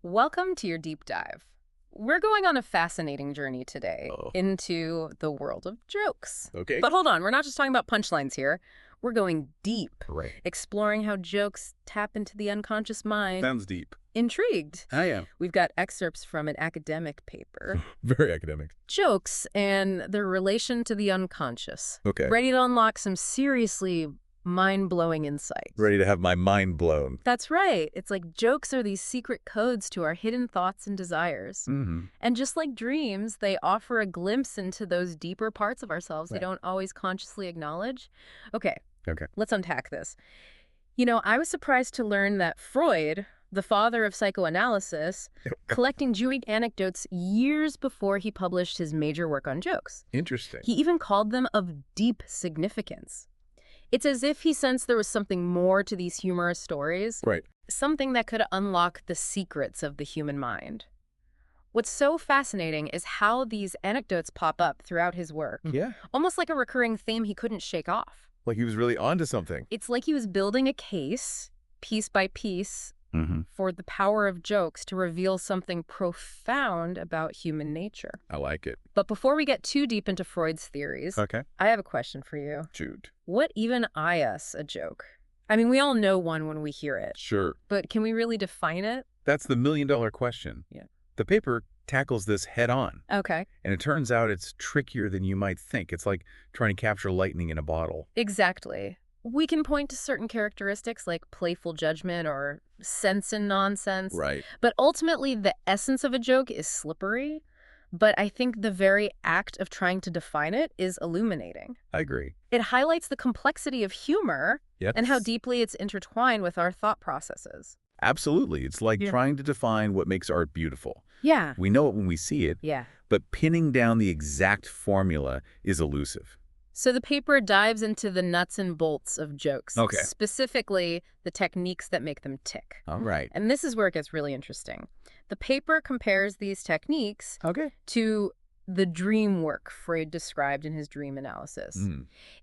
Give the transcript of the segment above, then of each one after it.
Welcome to your deep dive. We're going on a fascinating journey today into the world of jokes. Okay. But hold on, we're not just talking about punchlines here. We're going deep, Right. exploring how jokes tap into the unconscious mind. Sounds deep. Intrigued? I am. We've got excerpts from an academic paper. Very academic. Jokes and their relation to the unconscious. Okay. Ready to unlock some seriously mind-blowing insights. Ready to have my mind blown. That's right. It's like jokes are these secret codes to our hidden thoughts and desires. Mm-hmm. And just like dreams, they offer a glimpse into those deeper parts of ourselves they don't always consciously acknowledge. Okay, let's unpack this. You know, I was surprised to learn that Freud, the father of psychoanalysis, collecting Jewish anecdotes years before he published his major work on jokes. Interesting. He even called them of deep significance. It's as if he sensed there was something more to these humorous stories. Right. Something that could unlock the secrets of the human mind. What's so fascinating is how these anecdotes pop up throughout his work. Yeah. Almost like a recurring theme he couldn't shake off. Like he was really onto something. It's like he was building a case, piece by piece, for the power of jokes to reveal something profound about human nature. I like it. But before we get too deep into Freud's theories, Okay. I have a question for you. Shoot. What even is a joke? I mean, we all know one when we hear it, Sure. but can we really define it? That's the million-dollar question. Yeah. The paper tackles this head on. Okay. And it turns out it's trickier than you might think. It's like trying to capture lightning in a bottle. Exactly. We can point to certain characteristics like playful judgment or sense and nonsense. Right. But ultimately, the essence of a joke is slippery. But I think the very act of trying to define it is illuminating. I agree. It highlights the complexity of humor and how deeply it's intertwined with our thought processes. Absolutely. It's like trying to define what makes art beautiful. Yeah. We know it when we see it, but pinning down the exact formula is elusive. So the paper dives into the nuts and bolts of jokes, specifically the techniques that make them tick. All right. And this is where it gets really interesting. The paper compares these techniques to the dream work Freud described in his dream analysis.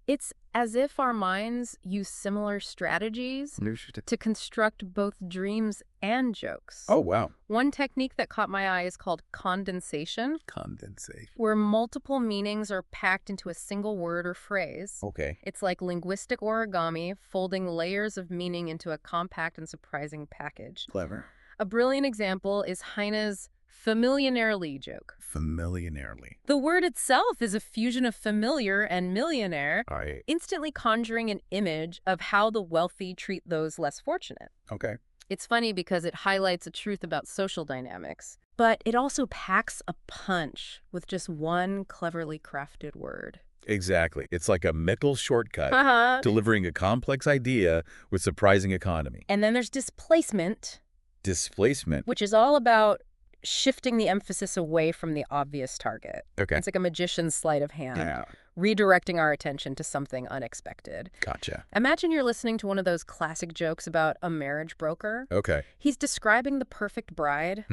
It's as if our minds use similar strategies to construct both dreams and jokes. Oh, wow. One technique that caught my eye is called condensation. Condensation. Where multiple meanings are packed into a single word or phrase. Okay. It's like linguistic origami, folding layers of meaning into a compact and surprising package. Clever. A brilliant example is Heine's familiarly joke. Familiarly. The word itself is a fusion of familiar and millionaire, Right. instantly conjuring an image of how the wealthy treat those less fortunate. Okay. It's funny because it highlights a truth about social dynamics, but it also packs a punch with just one cleverly crafted word. Exactly. It's like a mental shortcut, delivering a complex idea with surprising economy. And then there's displacement. Displacement. Which is all about shifting the emphasis away from the obvious target. Okay. It's like a magician's sleight of hand, redirecting our attention to something unexpected. Gotcha. Imagine you're listening to one of those classic jokes about a marriage broker. Okay. He's describing the perfect bride,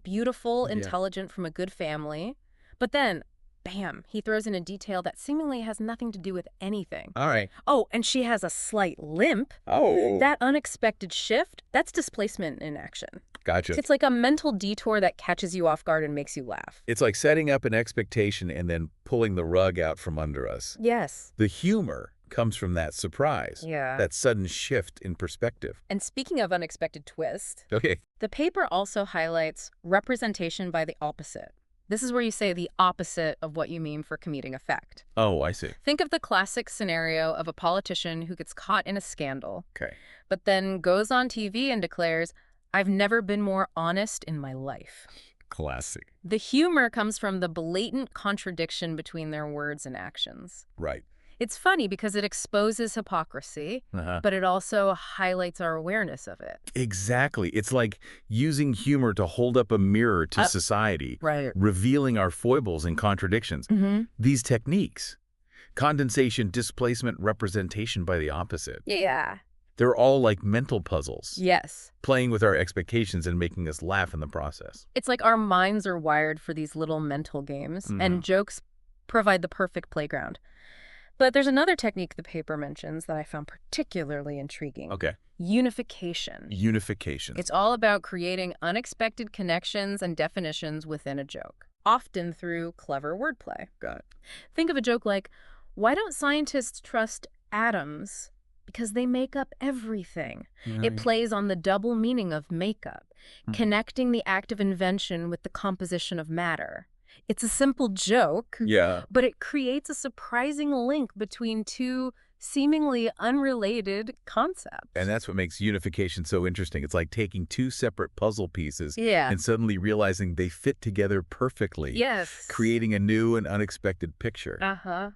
beautiful, intelligent, from a good family, but then, bam, he throws in a detail that seemingly has nothing to do with anything. All right. Oh, and she has a slight limp. Oh. That unexpected shift, that's displacement in action. Gotcha. It's like a mental detour that catches you off guard and makes you laugh. It's like setting up an expectation and then pulling the rug out from under us. Yes. The humor comes from that surprise, that sudden shift in perspective. And speaking of unexpected twist, the paper also highlights representation by the opposite. This is where you say the opposite of what you mean for comedic effect. Oh, I see. Think of the classic scenario of a politician who gets caught in a scandal, but then goes on TV and declares, "I've never been more honest in my life." Classic. The humor comes from the blatant contradiction between their words and actions. Right. It's funny because it exposes hypocrisy, but it also highlights our awareness of it. Exactly. It's like using humor to hold up a mirror to society, revealing our foibles and contradictions. These techniques, condensation, displacement, representation by the opposite. They're all like mental puzzles. Yes. Playing with our expectations and making us laugh in the process. It's like our minds are wired for these little mental games, and jokes provide the perfect playground. But there's another technique the paper mentions that I found particularly intriguing. Okay. Unification. Unification. It's all about creating unexpected connections and definitions within a joke, often through clever wordplay. Got it. Think of a joke like, why don't scientists trust atoms? Because they make up everything. Right. It plays on the double meaning of makeup, connecting the act of invention with the composition of matter. It's a simple joke, but it creates a surprising link between two seemingly unrelated concepts. And that's what makes unification so interesting. It's like taking two separate puzzle pieces Yeah. and suddenly realizing they fit together perfectly. Yes. Creating a new and unexpected picture. Uh-huh.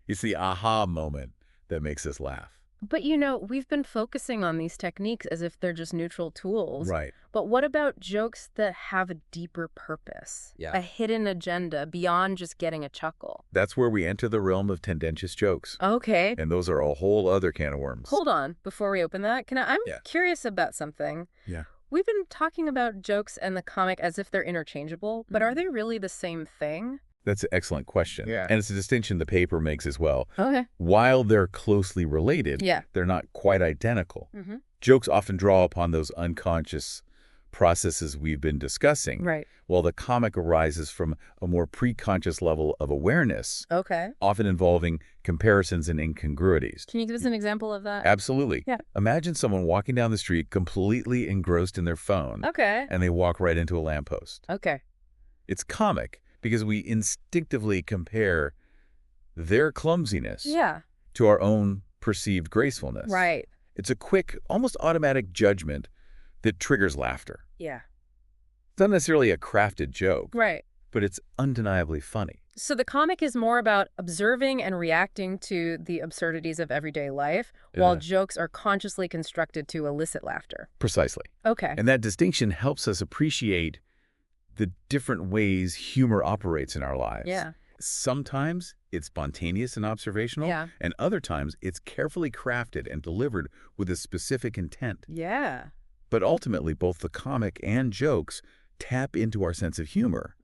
It's the aha moment that makes us laugh. But, you know, we've been focusing on these techniques as if they're just neutral tools. Right. But what about jokes that have a deeper purpose? Yeah. A hidden agenda beyond just getting a chuckle? That's where we enter the realm of tendentious jokes. Okay. And those are a whole other can of worms. Hold on. Before we open that, I'm curious about something. Yeah. We've been talking about jokes and the comic as if they're interchangeable, but are they really the same thing? That's an excellent question. Yeah. And it's a distinction the paper makes as well. Okay. While they're closely related, they're not quite identical. Jokes often draw upon those unconscious processes we've been discussing, Right. while the comic arises from a more preconscious level of awareness, Okay. often involving comparisons and incongruities. Can you give us an example of that? Absolutely. Yeah. Imagine someone walking down the street completely engrossed in their phone, Okay. and they walk right into a lamppost. Okay. It's comic because we instinctively compare their clumsiness to our own perceived gracefulness. Right. It's a quick, almost automatic judgment that triggers laughter. Yeah. It's not necessarily a crafted joke, Right. but it's undeniably funny. So the comic is more about observing and reacting to the absurdities of everyday life, while jokes are consciously constructed to elicit laughter. Precisely. Okay. And that distinction helps us appreciate the different ways humor operates in our lives. Yeah. Sometimes it's spontaneous and observational, and other times it's carefully crafted and delivered with a specific intent. Yeah. But ultimately, both the comic and jokes tap into our sense of humor,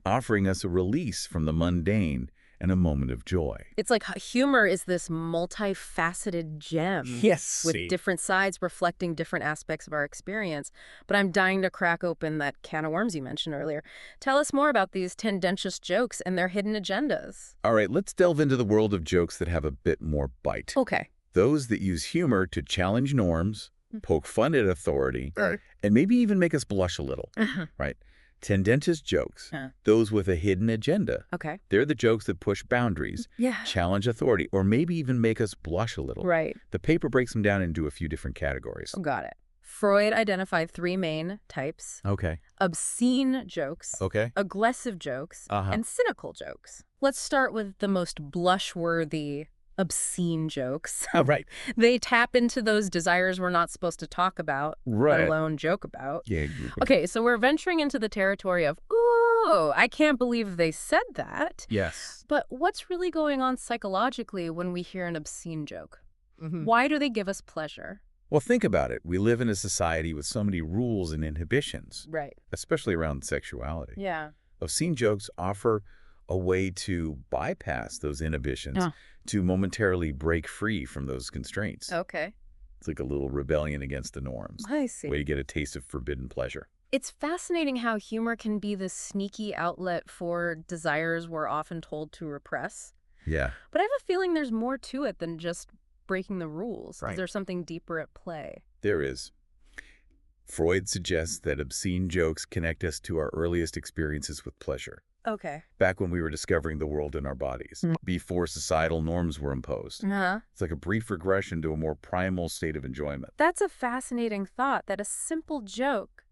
offering us a release from the mundane and a moment of joy. It's like humor is this multifaceted gem. Yes. With different sides reflecting different aspects of our experience. But I'm dying to crack open that can of worms you mentioned earlier. Tell us more about these tendentious jokes and their hidden agendas. All right, let's delve into the world of jokes that have a bit more bite. Okay. Those that use humor to challenge norms, poke fun at authority, and maybe even make us blush a little, right? Tendentious jokes, those with a hidden agenda. Okay. They're the jokes that push boundaries, challenge authority, or maybe even make us blush a little. Right. The paper breaks them down into a few different categories. Got it. Freud identified 3 main types. Okay. Obscene jokes, aggressive jokes, and cynical jokes. Let's start with the most blush-worthy obscene jokes. Right. They tap into those desires we're not supposed to talk about, let alone joke about. Yeah. Okay, so we're venturing into the territory of, ooh, I can't believe they said that. Yes. But what's really going on psychologically when we hear an obscene joke? Why do they give us pleasure? Well, think about it. We live in a society with so many rules and inhibitions. Right. Especially around sexuality. Yeah. Obscene jokes offer a way to bypass those inhibitions, to momentarily break free from those constraints. Okay. It's like a little rebellion against the norms. I see. Way to get a taste of forbidden pleasure. It's fascinating how humor can be this sneaky outlet for desires we're often told to repress. Yeah. But I have a feeling there's more to it than just breaking the rules. Right. Is there something deeper at play? There is. Freud suggests that obscene jokes connect us to our earliest experiences with pleasure. Okay. Back when we were discovering the world in our bodies, before societal norms were imposed. It's like a brief regression to a more primal state of enjoyment. That's a fascinating thought, that a simple joke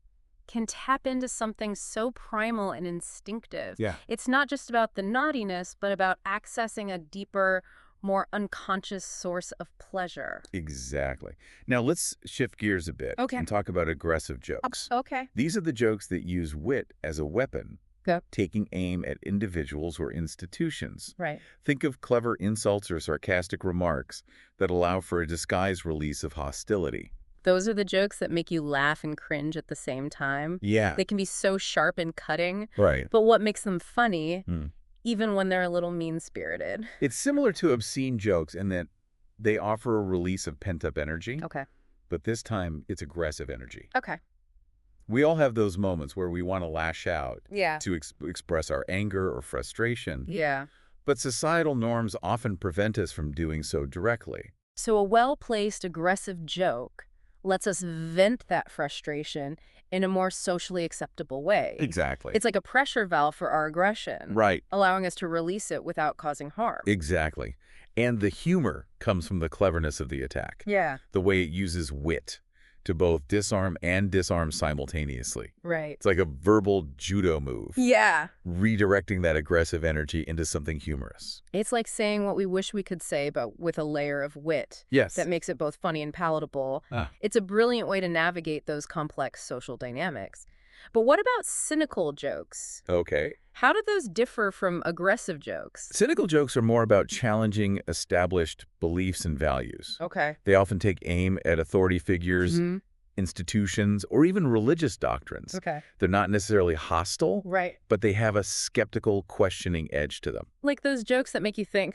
can tap into something so primal and instinctive. Yeah. It's not just about the naughtiness, but about accessing a deeper, more unconscious source of pleasure. Exactly. Now let's shift gears a bit and talk about aggressive jokes. Okay. These are the jokes that use wit as a weapon, taking aim at individuals or institutions. Right. Think of clever insults or sarcastic remarks that allow for a disguised release of hostility. Those are the jokes that make you laugh and cringe at the same time. Yeah. They can be so sharp and cutting. Right. But what makes them funny even when they're a little mean-spirited. It's similar to obscene jokes in that they offer a release of pent-up energy. Okay. But this time, it's aggressive energy. Okay. We all have those moments where we want to lash out Yeah. to express our anger or frustration. Yeah. But societal norms often prevent us from doing so directly. So a well-placed aggressive joke lets us vent that frustration in a more socially acceptable way. Exactly. It's like a pressure valve for our aggression. Right. Allowing us to release it without causing harm. Exactly. And the humor comes from the cleverness of the attack. Yeah. The way it uses wit to both disarm and disarm simultaneously. Right. It's like a verbal judo move. Yeah. Redirecting that aggressive energy into something humorous. It's like saying what we wish we could say, but with a layer of wit. Yes. That makes it both funny and palatable. It's a brilliant way to navigate those complex social dynamics. But what about cynical jokes? Okay. How do those differ from aggressive jokes? Cynical jokes are more about challenging established beliefs and values. Okay. They often take aim at authority figures, institutions, or even religious doctrines. Okay. They're not necessarily hostile, Right. but they have a skeptical, questioning edge to them. Like those jokes that make you think,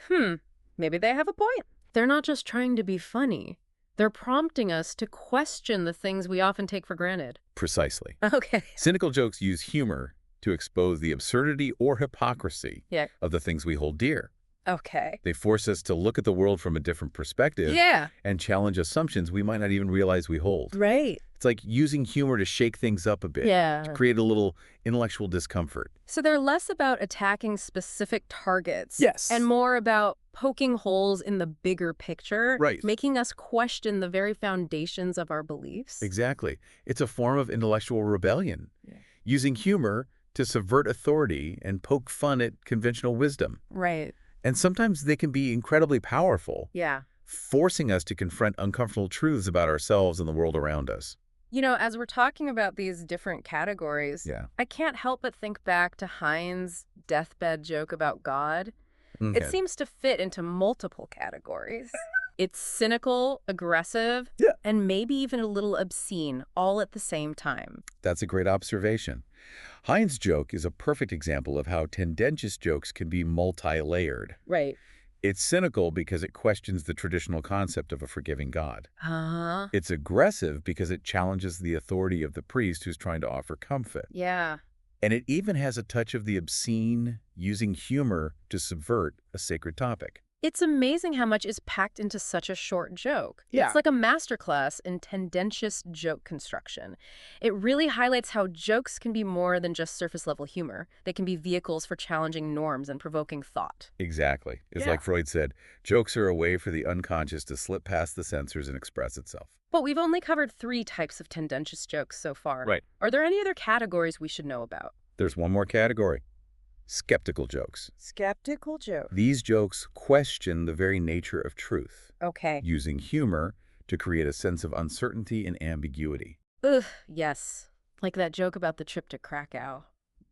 maybe they have a point. They're not just trying to be funny. They're prompting us to question the things we often take for granted. Precisely. Okay. Cynical jokes use humor to expose the absurdity or hypocrisy of the things we hold dear. Okay. They force us to look at the world from a different perspective and challenge assumptions we might not even realize we hold. Right. It's like using humor to shake things up a bit, to create a little intellectual discomfort. So they're less about attacking specific targets. Yes. And more about poking holes in the bigger picture. Right. Making us question the very foundations of our beliefs. Exactly. It's a form of intellectual rebellion. Using humor to subvert authority and poke fun at conventional wisdom. Right. And sometimes they can be incredibly powerful. Yeah. Forcing us to confront uncomfortable truths about ourselves and the world around us. You know, as we're talking about these different categories, I can't help but think back to Heinz' deathbed joke about God. It seems to fit into multiple categories. It's cynical, aggressive, and maybe even a little obscene, all at the same time. That's a great observation. Heinz' joke is a perfect example of how tendentious jokes can be multi-layered. Right. It's cynical because it questions the traditional concept of a forgiving God. Uh-huh. It's aggressive because it challenges the authority of the priest who's trying to offer comfort. Yeah. And it even has a touch of the obscene, using humor to subvert a sacred topic. It's amazing how much is packed into such a short joke. Yeah. It's like a masterclass in tendentious joke construction. It really highlights how jokes can be more than just surface-level humor. They can be vehicles for challenging norms and provoking thought. Exactly. It's like Freud said, jokes are a way for the unconscious to slip past the censors and express itself. But we've only covered 3 types of tendentious jokes so far. Right. Are there any other categories we should know about? There's one more category. Skeptical jokes. Skeptical jokes. These jokes question the very nature of truth. Okay. Using humor to create a sense of uncertainty and ambiguity. Ugh, yes. Like that joke about the trip to Krakow.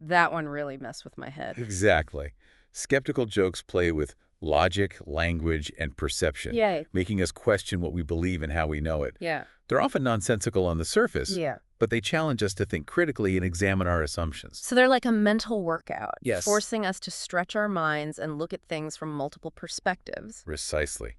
That one really messed with my head. Exactly. Skeptical jokes play with logic, language, and perception, making us question what we believe and how we know it. Yeah. They're often nonsensical on the surface, Yeah. but they challenge us to think critically and examine our assumptions. So they're like a mental workout, Yes. forcing us to stretch our minds and look at things from multiple perspectives. Precisely.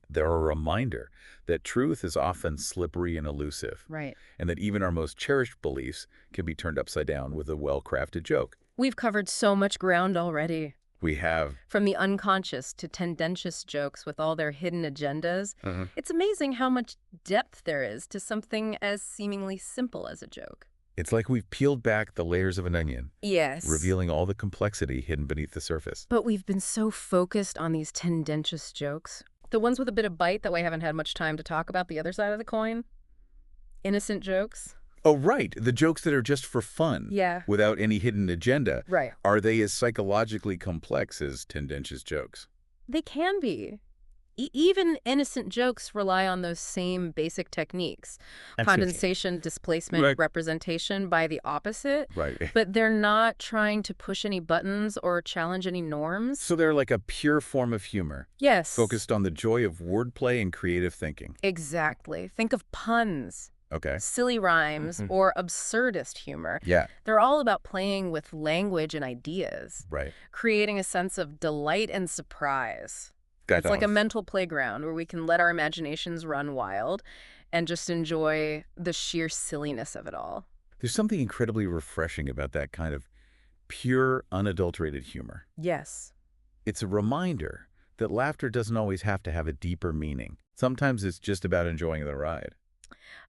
They're a reminder that truth is often slippery and elusive, Right. and that even our most cherished beliefs can be turned upside down with a well-crafted joke. We've covered so much ground already. We have. From the unconscious to tendentious jokes with all their hidden agendas. It's amazing how much depth there is to something as seemingly simple as a joke. It's like we've peeled back the layers of an onion. Yes. Revealing all the complexity hidden beneath the surface. But we've been so focused on these tendentious jokes. The ones with a bit of bite that we haven't had much time to talk about the other side of the coin. Innocent jokes. Oh, right. The jokes that are just for fun. Yeah. Without any hidden agenda. Right. Are they as psychologically complex as tendentious jokes? They can be. Even innocent jokes rely on those same basic techniques. Condensation, displacement, representation by the opposite. Right. But they're not trying to push any buttons or challenge any norms. So they're like a pure form of humor. Yes. Focused on the joy of wordplay and creative thinking. Exactly. Think of puns. Okay. silly rhymes, or absurdist humor. Yeah. They're all about playing with language and ideas, Right. creating a sense of delight and surprise. It's like a Gatos. mental playground where we can let our imaginations run wild and just enjoy the sheer silliness of it all. There's something incredibly refreshing about that kind of pure, unadulterated humor. Yes. It's a reminder that laughter doesn't always have to have a deeper meaning. Sometimes it's just about enjoying the ride.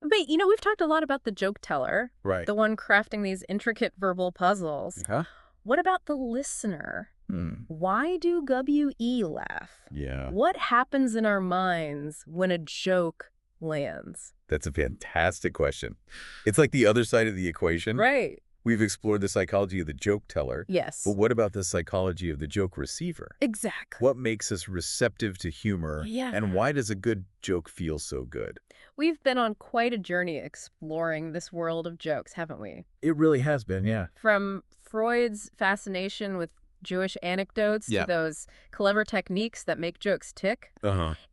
But, we've talked a lot about the joke teller, Right. the one crafting these intricate verbal puzzles. Huh? What about the listener? Hmm. Why do WE laugh? Yeah. What happens in our minds when a joke lands? That's a fantastic question. It's like the other side of the equation. Right. We've explored the psychology of the joke teller. Yes. But what about the psychology of the joke receiver? Exactly. What makes us receptive to humor? Yeah. And why does a good joke feel so good? We've been on quite a journey exploring this world of jokes, haven't we? It really has been, yeah. From Freud's fascination with Jewish anecdotes to those clever techniques that make jokes tick.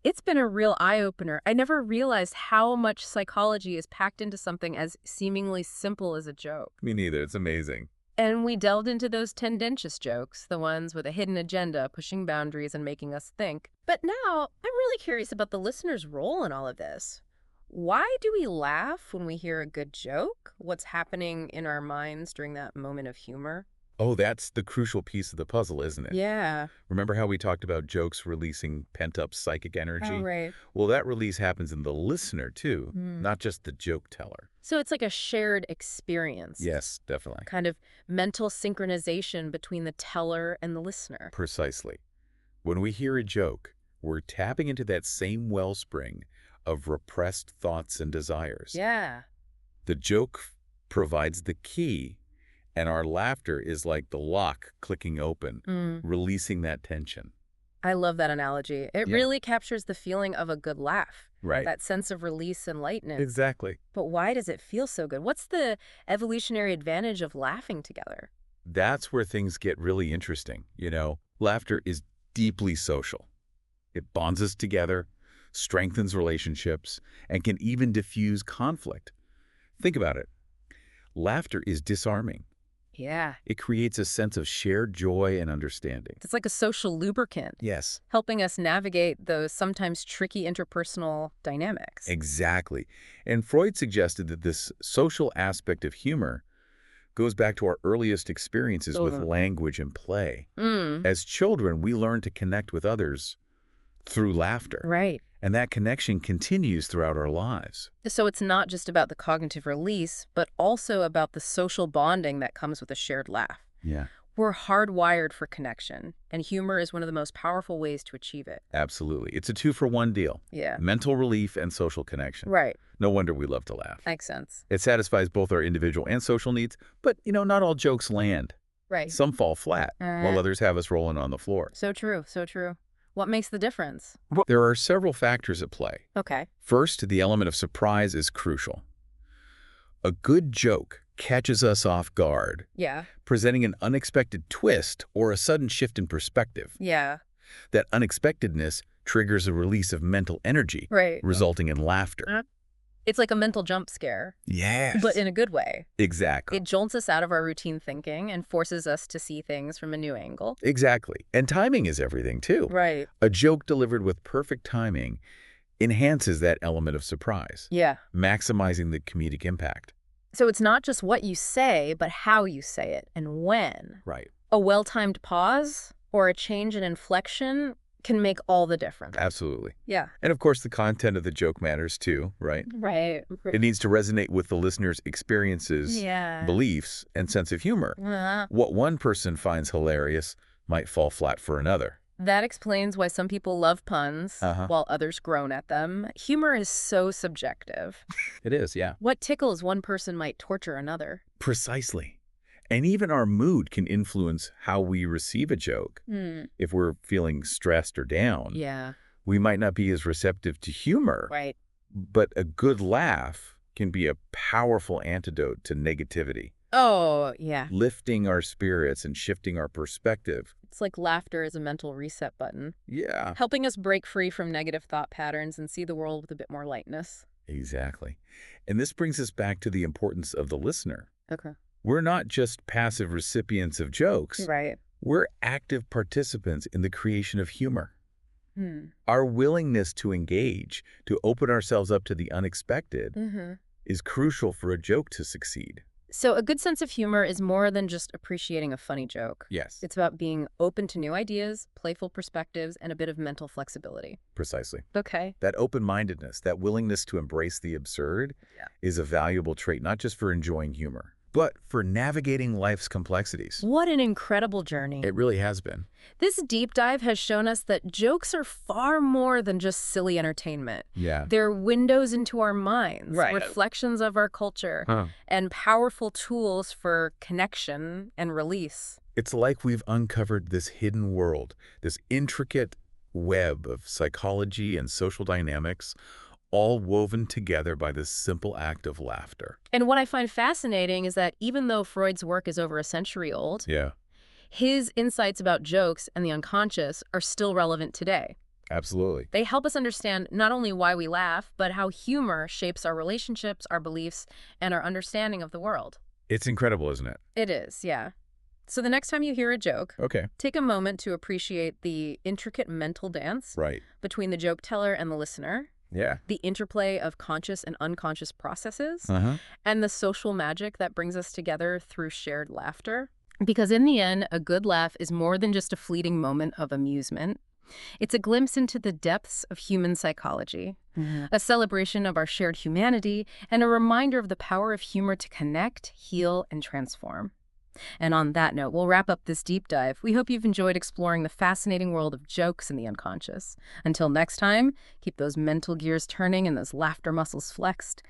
It's been a real eye-opener. I never realized how much psychology is packed into something as seemingly simple as a joke. Me neither. It's amazing. And we delved into those tendentious jokes, the ones with a hidden agenda, pushing boundaries and making us think. But now, I'm really curious about the listener's role in all of this. Why do we laugh when we hear a good joke? What's happening in our minds during that moment of humor? Oh, that's the crucial piece of the puzzle, isn't it? Yeah. Remember how we talked about jokes releasing pent-up psychic energy? Oh, right. Well, that release happens in the listener, too, not just the joke teller. So it's like a shared experience. Yes, definitely. Kind of mental synchronization between the teller and the listener. Precisely. When we hear a joke, we're tapping into that same wellspring of repressed thoughts and desires. Yeah. The joke provides the key, and our laughter is like the lock clicking open, releasing that tension. I love that analogy. It really captures the feeling of a good laugh. Right. That sense of release and lightness. Exactly. But why does it feel so good? What's the evolutionary advantage of laughing together? That's where things get really interesting. Laughter is deeply social. It bonds us together, strengthens relationships, and can even diffuse conflict. Think about it. Laughter is disarming. Yeah. It creates a sense of shared joy and understanding. It's like a social lubricant. Yes. Helping us navigate those sometimes tricky interpersonal dynamics. Exactly. And Freud suggested that this social aspect of humor goes back to our earliest experiences with language and play. As children, we learn to connect with others through laughter. Right. And that connection continues throughout our lives. So it's not just about the cognitive release, but also about the social bonding that comes with a shared laugh. Yeah. We're hardwired for connection, and humor is one of the most powerful ways to achieve it. Absolutely. It's a 2-for-1 deal. Yeah. Mental relief and social connection. Right. No wonder we love to laugh. Makes sense. It satisfies both our individual and social needs, but, not all jokes land. Right. Some fall flat, while others have us rolling on the floor. So true, so true. What makes the difference? There are several factors at play. Okay. First, the element of surprise is crucial. A good joke catches us off guard, presenting an unexpected twist or a sudden shift in perspective. Yeah. That unexpectedness triggers a release of mental energy, resulting in laughter. It's like a mental jump scare. Yes. But in a good way. Exactly. It jolts us out of our routine thinking and forces us to see things from a new angle. Exactly. And timing is everything, too. Right. A joke delivered with perfect timing enhances that element of surprise. Yeah. Maximizing the comedic impact. So it's not just what you say, but how you say it and when. Right. A well-timed pause or a change in inflection can make all the difference. Absolutely. Yeah. And of course, the content of the joke matters too, right? Right. It needs to resonate with the listener's experiences, beliefs, and sense of humor. What one person finds hilarious might fall flat for another. That explains why some people love puns while others groan at them. Humor is so subjective. It is, yeah. What tickles one person might torture another. Precisely. And even our mood can influence how we receive a joke. If we're feeling stressed or down, we might not be as receptive to humor. Right. But a good laugh can be a powerful antidote to negativity. Oh, yeah. Lifting our spirits and shifting our perspective. It's like laughter is a mental reset button. Yeah. Helping us break free from negative thought patterns and see the world with a bit more lightness. Exactly. And this brings us back to the importance of the listener. Okay. We're not just passive recipients of jokes. Right. We're active participants in the creation of humor. Hmm. Our willingness to engage, to open ourselves up to the unexpected, is crucial for a joke to succeed. So a good sense of humor is more than just appreciating a funny joke. Yes. It's about being open to new ideas, playful perspectives, and a bit of mental flexibility. Precisely. Okay. That open-mindedness, that willingness to embrace the absurd is a valuable trait, not just for enjoying humor, but for navigating life's complexities. What an incredible journey. It really has been. This deep dive has shown us that jokes are far more than just silly entertainment. Yeah. They're windows into our minds, Right. reflections of our culture, and powerful tools for connection and release. It's like we've uncovered this hidden world, this intricate web of psychology and social dynamics, all woven together by this simple act of laughter. And what I find fascinating is that even though Freud's work is over a century old, his insights about jokes and the unconscious are still relevant today. Absolutely. They help us understand not only why we laugh, but how humor shapes our relationships, our beliefs, and our understanding of the world. It's incredible, isn't it? It is, yeah. So the next time you hear a joke, take a moment to appreciate the intricate mental dance between the joke teller and the listener. Yeah. The interplay of conscious and unconscious processes, and the social magic that brings us together through shared laughter. Because in the end, a good laugh is more than just a fleeting moment of amusement. It's a glimpse into the depths of human psychology, a celebration of our shared humanity, and a reminder of the power of humor to connect, heal, and transform. And on that note, we'll wrap up this deep dive. We hope you've enjoyed exploring the fascinating world of jokes and the unconscious. Until next time, keep those mental gears turning and those laughter muscles flexed.